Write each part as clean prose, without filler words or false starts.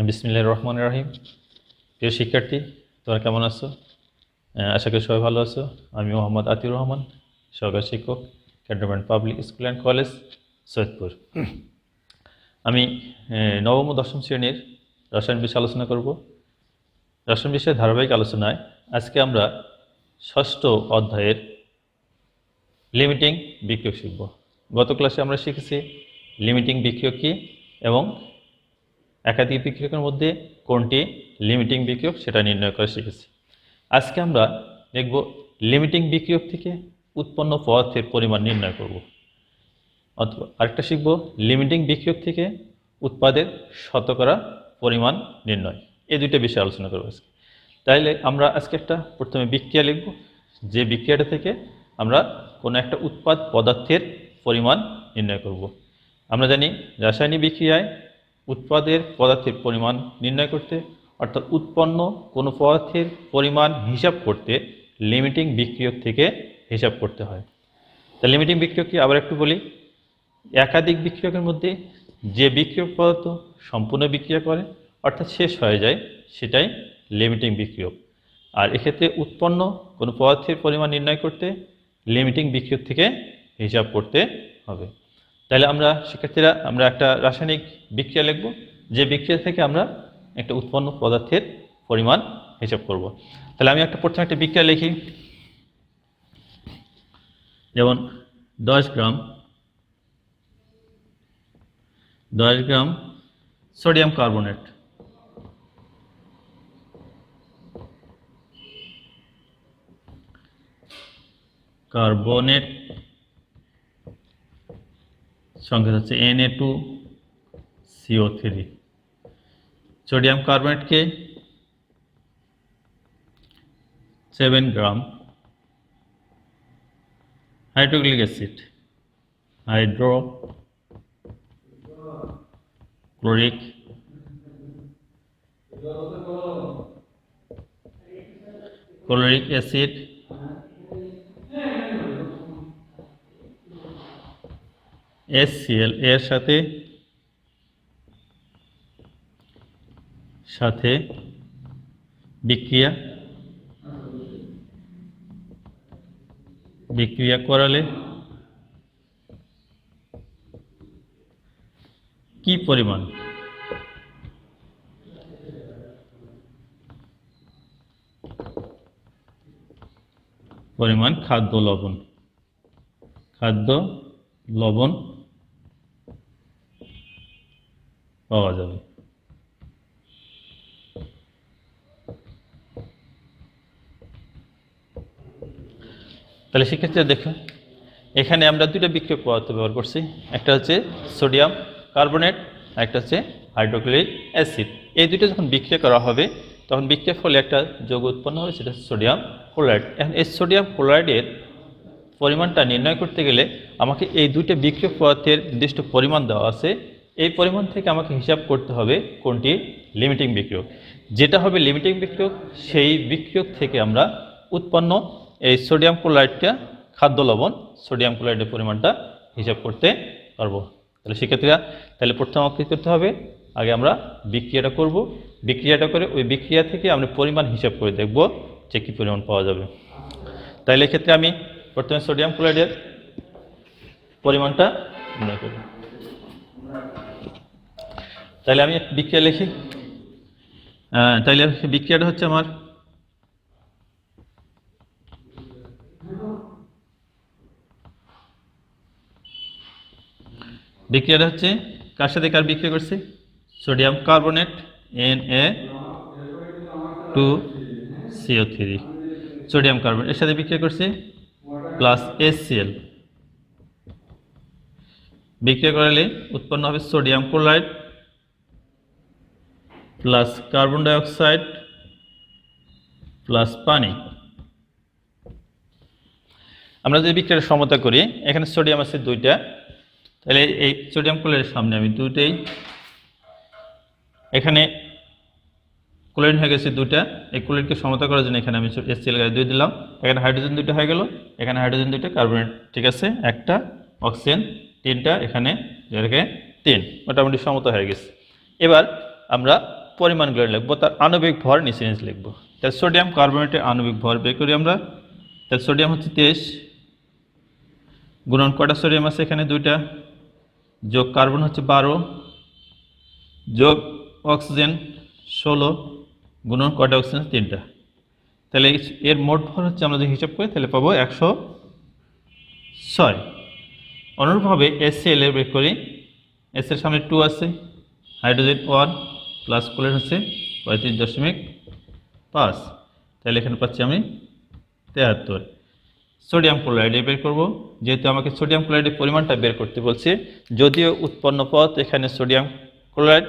বিসমিল্লাহির রহমানির রহিম। প্রিয় শিক্ষার্থী, তোমরা কেমন আছো? আশা করি সবাই ভালো আছো। আমি মোহাম্মদ আতিউর রহমান, সহকারী শিক্ষক, cantonment public school and college, Saidpur. আমি নবম ও দশম শ্রেণীর রসায়ন বিষয়ে আলোচনা করব। রসায়ন বিষয়ের ধারাবাহিক আলোচনায় আজকে আমরা ষষ্ঠ অধ্যায়ের লিমিটিং বিক্রিয়ক শিখব। গত ক্লাসে আমরা শিখেছি লিমিটিং বিক্রিয়ক কী এবং একাধিক বিক্রিয়কের মধ্যে কোনটি লিমিটিং বিক্রিয়ক সেটা নির্ণয় করা শিখেছি। আজকে আমরা দেখব লিমিটিং বিক্রিয়ক থেকে উৎপন্ন পদার্থের পরিমাণ নির্ণয় করব। অথবা আরেকটা শিখব লিমিটিং বিক্রিয়ক থেকে উৎপাদের শতকরা পরিমাণ নির্ণয়। এই দুইটা বিষয়ে আলোচনা করব আজকে। তাইলে আমরা আজকে একটা প্রথমে বিক্রিয়া লিখব, যে বিক্রিয়াটা থেকে আমরা কোনো একটা উৎপাদ পদার্থের পরিমাণ নির্ণয় করব। আমরা জানি রাসায়নিক বিক্রিয়ায় উৎপাদের পদার্থের পরিমাণ নির্ণয় করতে, অর্থাৎ উৎপন্ন কোনো পদার্থের পরিমাণ হিসাব করতে লিমিটিং বিক্রিয়ক থেকে হিসাব করতে হয়। তা লিমিটিং বিক্রিয়ক কি আবার একটু বলি। একাধিক বিক্রিয়কের মধ্যে যে বিক্রিয়ক পদার্থ সম্পূর্ণ বিক্রিয়া করে অর্থাৎ শেষ হয়ে যায় সেটাই লিমিটিং বিক্রিয়ক। আর এক্ষেত্রে উৎপন্ন কোনো পদার্থের পরিমাণ নির্ণয় করতে লিমিটিং বিক্রিয়ক থেকে হিসাব করতে হবে। তাহলে আমরা শিক্ষার্থীরা আমরা একটা রাসায়নিক বিক্রিয়া লিখব, যে বিক্রিয়া থেকে আমরা একটা উৎপন্ন পদার্থের পরিমাণ হিসাব করব। তাহলে আমি প্রথমে একটা বিক্রিয়া লিখি, যেমন 10 গ্রাম সোডিয়াম কার্বনেট, সংকেত হচ্ছে Na2CO3। সোডিয়াম কার্বনেটকে 7 গ্রাম hydrochloric acid, chloric acid HCl এর সাথে বিক্রিয়া করালে কি পরিমাণ খাদ্য লবণ পাওয়া যাবে। তাহলে শিক্ষার্থীরা দেখো, এখানে আমরা দুটো বিক্রিয়ক পদার্থ ব্যবহার করছি, একটা হচ্ছে সোডিয়াম কার্বনেট, একটা হচ্ছে হাইড্রোক্লোরিক অ্যাসিড। এই দুটো যখন বিক্রিয়া করা হবে তখন বিক্রিয়ার ফলে একটা যৌগ উৎপন্ন হবে, সেটা সোডিয়াম ক্লোরাইড। এখন এই সোডিয়াম ক্লোরাইডের পরিমাণটা নির্ণয় করতে গেলে আমাকে এই দুটো বিক্রিয়ক পদার্থের নির্দিষ্ট পরিমাণ দেওয়া আছে। এই পরিমাণ থেকে আমাকে হিসাব করতে হবে কোনটি লিমিটিং বিক্রিয়ক। যেটা হবে লিমিটিং বিক্রিয়ক, সেই বিক্রিয়ক থেকে আমরা উৎপন্ন এই সোডিয়াম ক্লোরাইডটা খাদ্য লবণ সোডিয়াম ক্লোরাইডের পরিমাণটা হিসাব করতে পারবো। তাহলে শিক্ষার্থীরা, তাহলে প্রথমে আমাকে কী করতে হবে, আগে আমরা বিক্রিয়াটা করব। বিক্রিয়াটা করে ওই বিক্রিয়া থেকে আমরা পরিমাণ হিসাব করে দেখব যে কী পরিমাণ পাওয়া যাবে। তাহলে এক্ষেত্রে আমি প্রথমে সোডিয়াম ক্লোরাইডের পরিমাণটা নির্ণয় করব। তাহলে আমি বিক্রিয়া লিখি। তাহলে বিক্রিয়াটা হচ্ছে আমার কার সাথে কার বিক্রিয়া করছে, sodium carbonate Na2CO3 sodium carbonate এর সাথে বিক্রিয়া করছে প্লাস HCl। বিক্রিয়া করালে উৎপন্ন হবে sodium chloride plus carbon dioxide plus পানি। আমরা যদি বিক্রিয়ার সমতা করি, এখানে সোডিয়াম আছে দুইটা, তাহলে এই সোডিয়াম ক্লোরাইডের সামনে আমি দুইটাই, এখানে ক্লোরিন হয়ে গেছে দুইটা, এই ক্লোরিনকে সমতা করার জন্য এখানে আমি HCl দুই দিলাম, এখানে হাইড্রোজেন দুইটা হয়ে গেল, এখানে হাইড্রোজেন দুইটা, কার্বনেট ঠিক আছে একটা, অক্সিজেন তিনটা, এখানে 3, মোটামুটি সমতা হয়ে গেছে। এবার আমরা পরিমাণগুলো লিখবো, তার আণবিক ভর নিচে নিচে লিখবো। তাহলে সোডিয়াম কার্বনেটের আণবিক ভর বের করি আমরা। তাহলে সোডিয়াম হচ্ছে 23 গুণন কয়টা সোডিয়াম আছে এখানে 2টা, যোগ কার্বন হচ্ছে 12 যোগ অক্সিজেন 16 গুণন কয়টা অক্সিজেন 3টা। তাহলে এর মোট ভর হচ্ছে আমরা যদি হিসাব করি তাহলে পাবো 106। অনুরূপভাবে HCl এর বের করি। এস এর সামনে 2 আছে, হাইড্রোজেন 1 প্লাস ক্লোরিন হচ্ছে 35.5। তাহলে এখানে পাচ্ছি আমি 73। সোডিয়াম ক্লোরাইড বের করব। যেহেতু আমাকে সোডিয়াম ক্লোরাইডের পরিমাণটা বের করতে বলছে, যদিও উৎপন্ন পদ এখানে সোডিয়াম ক্লোরাইড,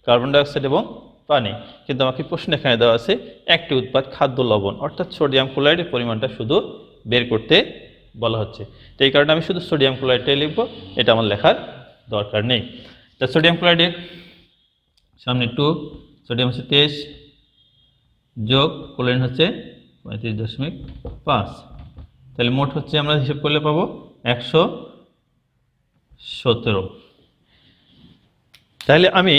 কার্বন ডাইঅক্সাইড এবং পানি, কিন্তু আমাকে প্রশ্ন এখানে দেওয়া আছে একটি উৎপাদ খাদ্য লবণ, অর্থাৎ সোডিয়াম ক্লোরাইডের পরিমাণটা শুধু বের করতে বলা হচ্ছে। তো এই কারণে আমি শুধু সোডিয়াম ক্লোরাইডটাই লিখব, এটা আমার লেখার দরকার নেই। তা সোডিয়াম ক্লোরাইডের সামনে 2, সোডিয়াম হচ্ছে 23 যোগ ক্লোরিন হচ্ছে 35.5। তাহলে মোট হচ্ছে আমরা হিসাব করলে পাবো 117। তাহলে আমি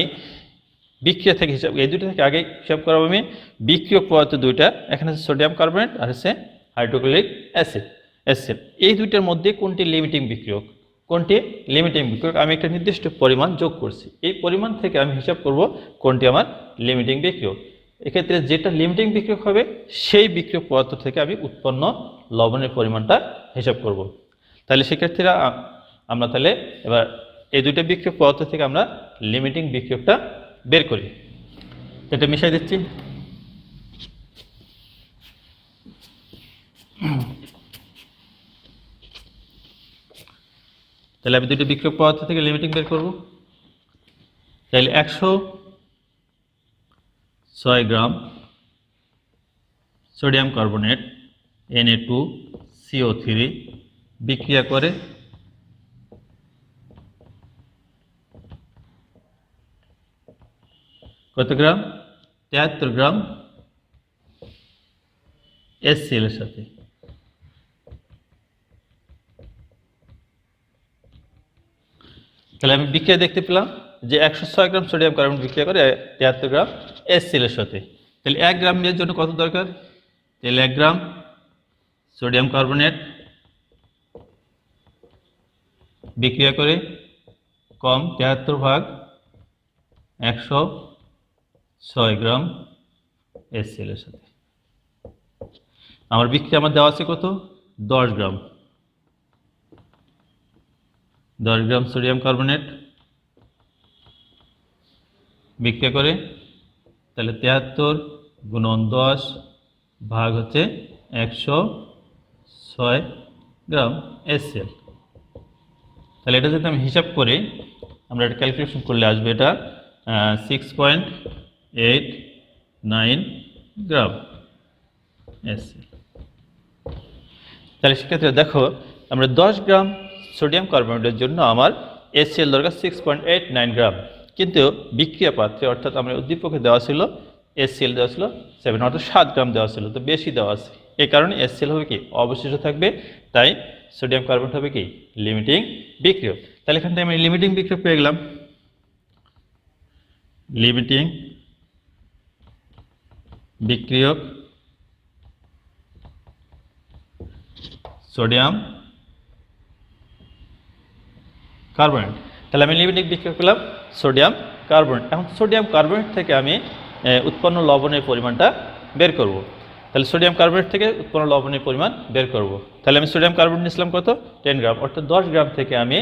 বিক্রিয়া থেকে হিসাব, এই দুটো থেকে আগে হিসাব করাবো আমি বিক্রিয়ক পদার্থ দুইটা, এখানে হচ্ছে সোডিয়াম কার্বনেট আর হচ্ছে হাইড্রোক্লোরিক অ্যাসিড HCl। এই দুইটার মধ্যে কোনটি লিমিটিং বিক্রিয়ক, কোনটি লিমিটিং বিক্রিয়ক, আমি একটা নির্দিষ্ট পরিমাণ যোগ করছি, এই পরিমাণ থেকে আমি হিসাব করব কোনটি আমার লিমিটিং বিক্রিয়ক। এক্ষেত্রে যেটা লিমিটিং বিক্রিয়ক হবে সেই বিক্রিয়ক পদার্থ থেকে আমি উৎপন্ন লবণের পরিমাণটা হিসাব করব। তাহলে শিক্ষার্থীরা আমরা তাহলে এবার এই দুইটা বিক্রিয়ক পদার্থ থেকে আমরা লিমিটিং বিক্রিয়কটা বের করি। এটা মিশাই দিচ্ছি। তাহলে আমি দুইটা বিক্রিয়ক পদার্থ থেকে লিমিটিং বের করব। তাহলে 106 গ্রাম সোডিয়াম কার্বনেট Na2CO3 বিক্রিয়া করে কত গ্রাম, 73 গ্রাম HCl এর সাথে। তাহলে আমি বিক্রিয়া দেখতে পেলাম যে 106 গ্রাম সোডিয়াম কার্বনেট বিক্রিয়া করে 73 গ্রাম HCl এর সাথে। তাহলে 1 গ্রাম এর জন্য কত দরকার, তাহলে 1 গ্রাম সোডিয়াম কার্বনেট বিক্রিয়া করে কম 73 ভাগ 106 গ্রাম HCl এর সাথে। আমার বিক্রিয়া আমার দেওয়া আছে কত, 10 গ্রাম। 10 গ্রাম সোডিয়াম কার্বনেট বিক্রিয়া করে, তাহলে 73 গুণন 10 ভাগ হচ্ছে 106 গ্রাম HCl। তাহলে এটা যদি আমি হিসাব করি, আমরা এটা ক্যালকুলেশন করলে আসবে এটা 6.89 গ্রাম HCl। তাহলে সেক্ষেত্রে দেখো আমরা 10 গ্রাম সোডিয়াম কার্বনেটের জন্য আমার HCl দরকার 6.89 গ্রাম, কিন্তু বিক্রিয়া পাত্রে অর্থাৎ আমার উদ্দীপকে দেওয়া ছিল HCl দেওয়া ছিল 7, অর্থাৎ 7 গ্রাম দেওয়া ছিল, তো বেশি দেওয়া আছে, এই কারণে HCl হবে কি অবশিষ্ট থাকবে, তাই সোডিয়াম কার্বনেট হবে কি লিমিটিং বিক্রিয়ক। তাহলে এখান থেকে আমি লিমিটিং বিক্রিয়ক পেয়ে গেলাম। লিমিটিং বিক্রিয়ক সোডিয়াম কার্বনেট। তাহলে আমি লিমিটিং বিক্রিয়ক পেলাম সোডিয়াম কার্বনেট। এখন সোডিয়াম কার্বনেট থেকে আমি উৎপন্ন লবণের পরিমাণটা বের করব। তাহলে সোডিয়াম কার্বনেট থেকে উৎপন্ন লবণের পরিমাণ বের করব। তাহলে আমি সোডিয়াম কার্বনেট নিয়েছিলাম কত, 10 গ্রাম, অর্থাৎ 10 গ্রাম থেকে আমি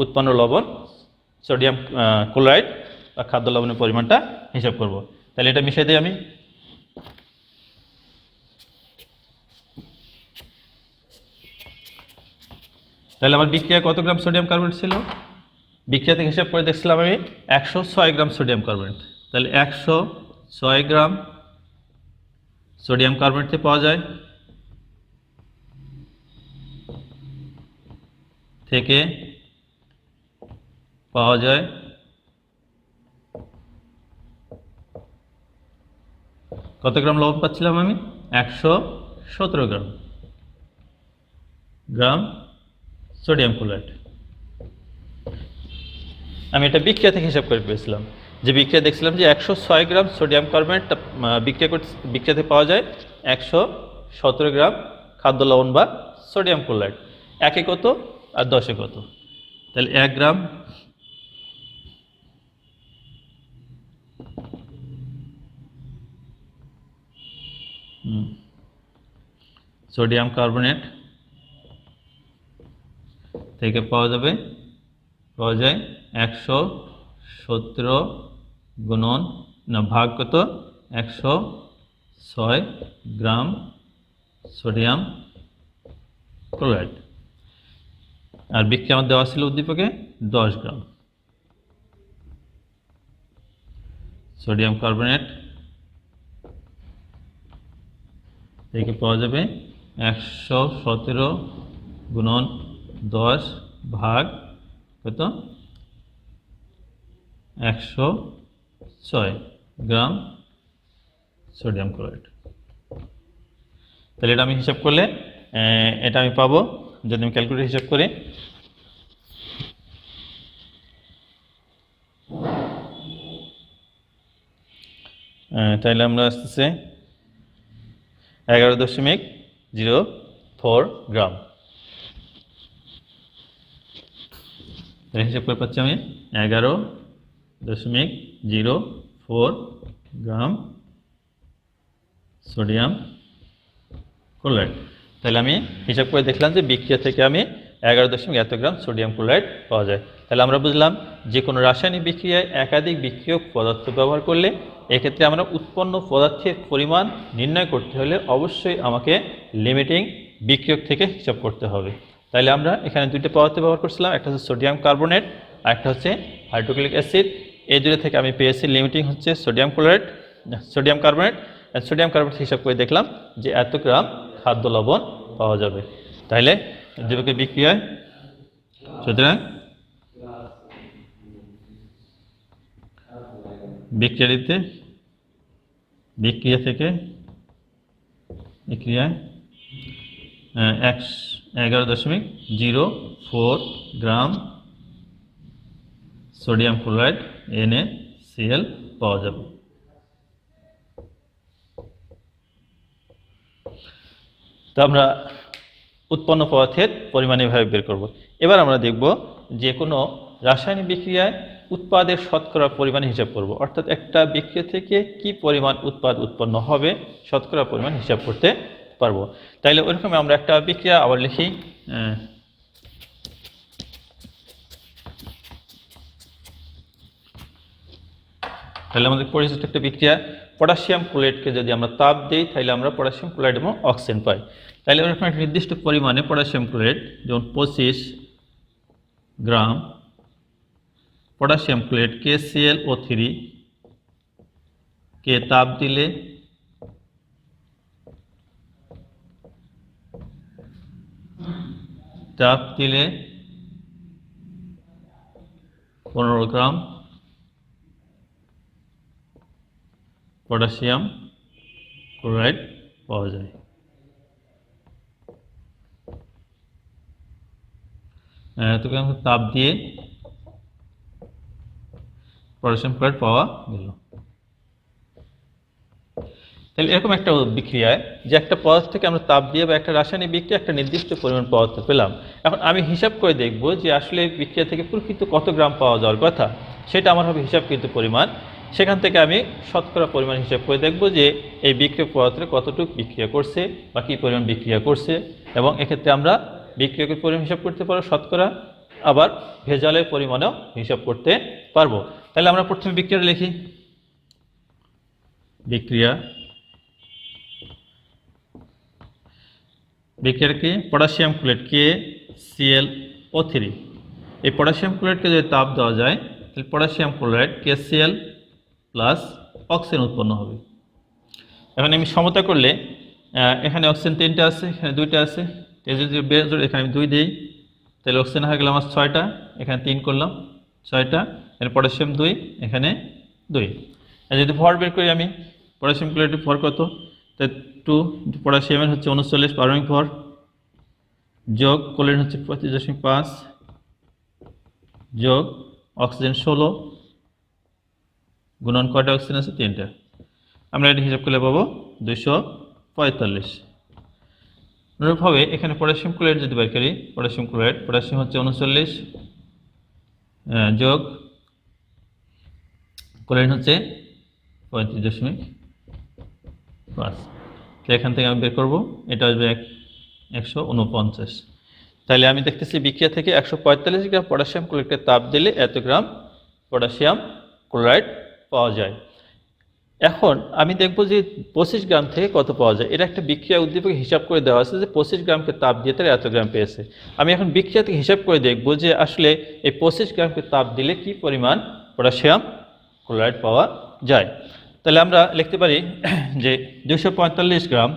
উৎপন্ন লবণ সোডিয়াম ক্লোরাইড বা খাদ্য লবণের পরিমাণটা হিসাব করব। তাহলে এটা মিশিয়ে দিই আমি। তাহলে আমার বিক্রিয়া কত গ্রাম সোডিয়াম কার্বনেট ছিল, বিক্রিয়া থেকে হিসাব করে দেখছিলাম আমি 106 গ্রাম সোডিয়াম কার্বনেট। তাহলে 106 গ্রাম সোডিয়াম কার্বনেট থেকে পাওয়া যায়, থেকে পাওয়া যায় কত গ্রাম লবণ পাচ্ছিলাম আমি, 117 গ্রাম সোডিয়াম ক্লোরাইড। আমি এটা বিক্রিয়া থেকে হিসাব করে পেয়েছিলাম, যে বিক্রিয়া দেখছিলাম যে 106 গ্রাম সোডিয়াম কার্বনেট বিক্রিয়া থেকে পাওয়া যায় 117 গ্রাম খাদ্য লবণ বা সোডিয়াম ক্লোরাইড। একে কত আর 10-এ কত, তাহলে 1 গ্রাম সোডিয়াম কার্বনেট থেকে পাওয়া যায় 117 গুণন ভাগ কত 106 গ্রাম সোডিয়াম ক্লোরাইড। আর বিক্রিয়া আমার দেওয়া ছিল উদ্দীপকে 10 গ্রাম সোডিয়াম কার্বনেট থেকে পাওয়া যাবে 117 গুণন 10 ভাগ কত 106 গ্রাম সোডিয়াম ক্লোরাইড। তাহলে এটা আমি হিসাব করলে এটা আমি পাবো, যদি আমি ক্যালকুলেটর হিসাব করি তাহলে আমরা আসতেছে 11.04 গ্রাম হিসাব করে পাচ্ছি আমি 11.04 গ্রাম সোডিয়াম ক্লোরাইড। তাহলে আমি হিসাব করে দেখলাম যে বিক্রিয়া থেকে আমি 11.1 গ্রাম সোডিয়াম ক্লোরাইড পাওয়া যায়। তাহলে আমরা বুঝলাম যে কোনো রাসায়নিক বিক্রিয়ায় একাধিক বিক্রিয়ক পদার্থ ব্যবহার করলে এক্ষেত্রে আমরা উৎপন্ন পদার্থের পরিমাণ নির্ণয় করতে হলে অবশ্যই আমাকে লিমিটিং বিক্রিয়ক থেকে হিসাব করতে হবে। তাহলে আমরা এখানে দুইটা পদার্থ ব্যবহার করছিলাম, একটা হচ্ছে সোডিয়াম কার্বনেট আর একটা হচ্ছে হাইড্রোক্লোরিক অ্যাসিড। এই দুটো থেকে আমি পেয়েছি লিমিটিং হচ্ছে সোডিয়াম কার্বনেট। সোডিয়াম কার্বনেট হিসাব করে দেখলাম যে এত গ্রাম খাদ্য লবণ পাওয়া যাবে। তাহলে উদ্দীপকের বিক্রিয়ায় সুতরাং বিক্রিয়া থেকে 11.04 গ্রাম সোডিয়াম ক্লোরাইড NaCl পাওয়া যাবে। তো আমরা উৎপন্ন পদার্থের পরিমাণ এভাবে বের করব। এবার আমরা দেখব যে কোনো রাসায়নিক বিক্রিয়ায় উৎপাদের শতকরা পরিমাণ হিসাব করব, অর্থাৎ একটা বিক্রিয়া থেকে কি পরিমাণ উৎপাদ উৎপন্ন হবে শতকরা পরিমাণ হিসাব করতে পারবো। তাইলে ওইরকম আমরা একটা বিক্রিয়া আবার লিখি, তাহলে আমাদের পরিচিত একটা বিক্রিয়া পটাশিয়াম ক্লোরাইডকে যদি আমরা তাপ দিই তাহলে আমরা পটাশিয়াম ক্লোরাইড এবং অক্সিজেন পাই। তাহলে ওরকম একটা নির্দিষ্ট পরিমাণে পটাশিয়াম ক্লোরাইড যেমন 25 গ্রাম পটাশিয়াম ক্লোরাইড KClO3 কে তাপ দিলে তাপ দিলে 15 গ্রাম পটাশিয়াম ক্লোরাইড পাওয়া যায়। তোকে তাপ দিয়ে পটাশিয়াম ক্লোরাইড পাওয়া গেল। তাহলে এরকম একটা বিক্রিয়ায় যে একটা পদার্থ থেকে আমরা তাপ দিয়ে বা একটা রাসায়নিক বিক্রিয়া একটা নির্দিষ্ট পরিমাণ পদার্থ পেলাম, এখন আমি হিসাব করে দেখব যে আসলে বিক্রিয়া থেকে প্রকৃত কত গ্রাম পাওয়া যাওয়ার কথা, সেটা আমার হবে হিসাবকৃত পরিমাণ। সেখান থেকে আমি শতকরা পরিমাণ হিসাব করে দেখব যে এই বিক্রিয়ক পদার্থে কতটুকু বিক্রিয়া করছে বা কী পরিমাণ বিক্রিয়া করছে, এবং এক্ষেত্রে আমরা বিক্রিয়কের পরিমাণ হিসাব করতে পারবো শতকরা, আবার ভেজালের পরিমাণেও হিসাব করতে পারবো। তাহলে আমরা প্রথমে বিক্রিয়াটা লিখি। বিক্রিয়াটা কি? Potassium chloride KClO3। এই পটাশিয়াম ক্লোরাইডকে যদি তাপ দেওয়া যায় তাহলে potassium chloride KCl plus oxygen উৎপন্ন হবে। এখন আমি সমতা করলে এখানে অক্সিজেন 3টা আছে, এখানে 2টা আছে, যদি এখানে আমি 2 দিই তাহলে অক্সিজেন হয়ে গেল আমার 6টা, এখানে 3 করলাম 6টা, এখানে পটাশিয়াম 2, এখানে 2। যদি ভর বের করি আমি, পটাশিয়াম ক্লোরাইডের ভর কত? তাই 2 পটাশিয়ামের হচ্ছে 39 পারমাণবিক ভর, যোগ ক্লোরিন হচ্ছে 25.5, যোগ অক্সিজেন 16 গুণন কয়টা অক্সিজেন আছে? 3টা। আমরা এটা হিসাব করলে পাবো 245। অনুরূপভাবে এখানে পটাশিয়াম ক্লোরাইড যদি বের করি, পটাশিয়াম ক্লোরাইড, পটাশিয়াম হচ্ছে 39 যোগ ক্লোরিন হচ্ছে 35.5। তো এখান থেকে আমি বের করবো, এটা আসবে 149। তাহলে আমি দেখতেছি বিক্রিয়া থেকে 145 গ্রাম পটাশিয়াম ক্লোরাইডকে তাপ দিলে এত গ্রাম পটাশিয়াম ক্লোরাইড পাওয়া যায়। এখন আমি দেখব যে 25 গ্রাম থেকে কত পাওয়া যায়। এটা একটা বিক্রিয়া উদ্দীপকে হিসাব করে দেওয়া আছে যে 25 গ্রামকে তাপ দিয়ে তারা এত গ্রাম পেয়েছে। আমি এখন বিক্রিয়া থেকে হিসাব করে দেখব যে আসলে এই 25 গ্রামকে তাপ দিলে কি পরিমাণ পটাশিয়াম ক্লোরাইড পাওয়া যায়। তাহলে আমরা লিখতে পারি যে 245 গ্রাম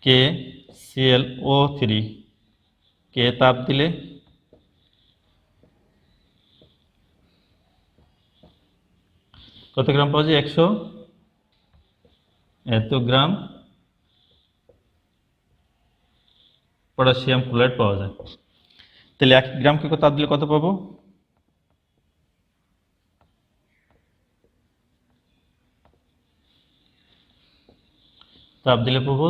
KClO3 কে তাপ দিলে কত গ্রাম পাওয়া যায়? 100 এত গ্রাম পটাশিয়াম ক্লোরাইড পাওয়া যায়। তাহলে 1 গ্রামকে তাপ দিলে কত পাবো? তাপ দিলে পাবো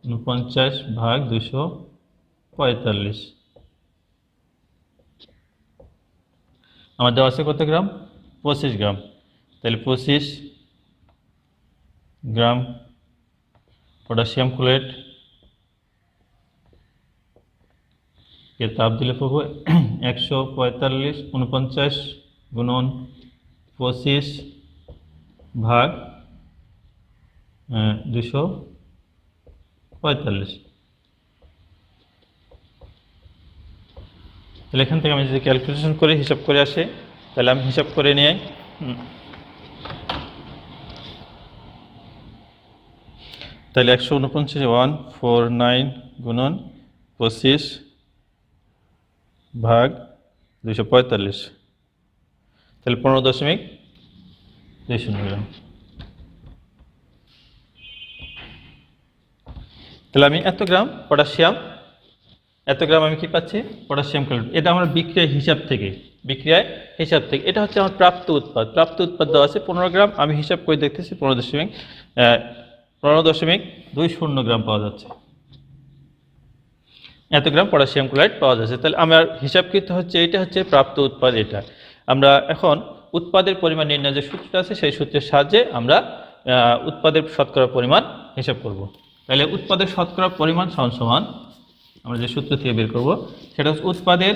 149/245। আমার দেওয়া আছে কত গ্রাম? 25 গ্রাম। তাহলে 25 গ্রাম পটাশিয়াম ক্লোরাইড কে তাপ দিলে পাবো 149 গুণন 25/245। তাহলে এখান থেকে আমি যদি ক্যালকুলেশন করে হিসাব করে আসে, তাহলে আমি হিসাব করে নিয়ে তাহলে 149 গুণন 25/245, তাহলে 15.20 গ্রাম। তাহলে আমি এত গ্রাম পটাশিয়াম, এত গ্রাম আমি কি পাচ্ছি? Potassium chloride. এটা আমার বিক্রিয়ার হিসাব থেকে, এটা হচ্ছে আমার প্রাপ্ত উৎপাদ। প্রাপ্ত উৎপাদ দেওয়া আছে 15 গ্রাম, আমি হিসাব করে দেখতেছি 15.20 গ্রাম পাওয়া যাচ্ছে। এত গ্রাম পটাশিয়াম ক্লোরাইড পাওয়া যাচ্ছে। তাহলে আমার হিসাবকৃত হচ্ছে এটা হচ্ছে প্রাপ্ত উৎপাদ। এটা আমরা এখন উৎপাদের পরিমাণ নির্ণয়ের যে সূত্রটা আছে সেই সূত্রের সাহায্যে আমরা উৎপাদের শতকরা পরিমাণ হিসাব করব। তাহলে উৎপাদের শতকরা পরিমাণ সমান আমরা যে সূত্র থেকে বের করব সেটা হচ্ছে উৎপাদের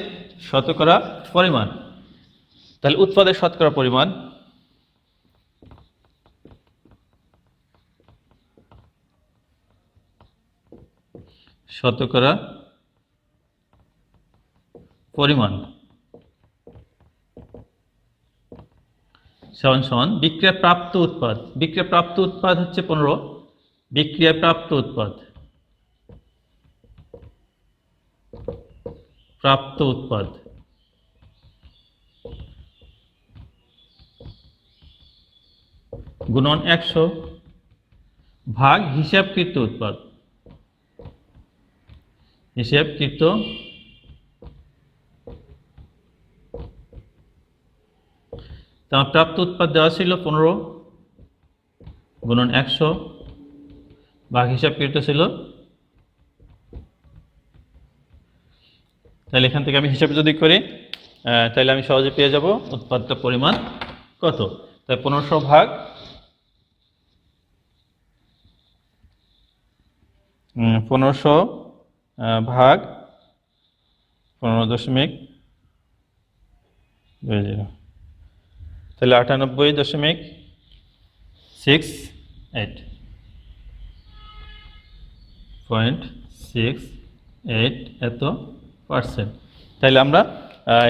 শতকরা পরিমাণ। তাহলে উৎপাদের শতকরা পরিমাণ শতকরা পরিমাণ সমান বিক্রিয়া প্রাপ্ত উৎপাদ। বিক্রিয়া প্রাপ্ত উৎপাদ হচ্ছে 15, বিক্রিয়া প্রাপ্ত উৎপাদ গুণন 100 ভাগ হিসাবকৃত উৎপাদ। হিসাবকৃত তোমার প্রাপ্ত উৎপাদ দেওয়া ছিল 15 গুণন 100 ভাগ হিসাবকৃত ছিল। তাহলে এখান থেকে আমি হিসাব যদি করি তাহলে আমি সহজে পেয়ে যাব উৎপাদটা পরিমাণ কত। তাই 1500 ভাগ 1500 ভাগ 15.20, তাহলে 98.68 এত %। তাহলে আমরা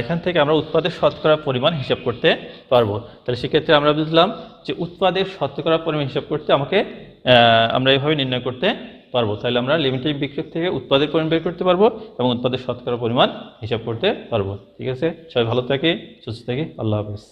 এখান থেকে আমরা উৎপাদের শতকরা পরিমাণ হিসাব করতে পারবো। তাহলে সেক্ষেত্রে আমরা বুঝলাম যে উৎপাদের শতকরা পরিমাণ হিসাব করতে আমরা এইভাবে নির্ণয় করতে পারবো। তাহলে আমরা লিমিটিং বিক্রিয়ক থেকে উৎপাদের পরিমাণ বের করতে পারবো এবং উৎপাদের শতকরা পরিমাণ হিসাব করতে পারবো। ঠিক আছে, সবাই ভালো থাকে, সুস্থ থাকে, আল্লাহ হাফেজ।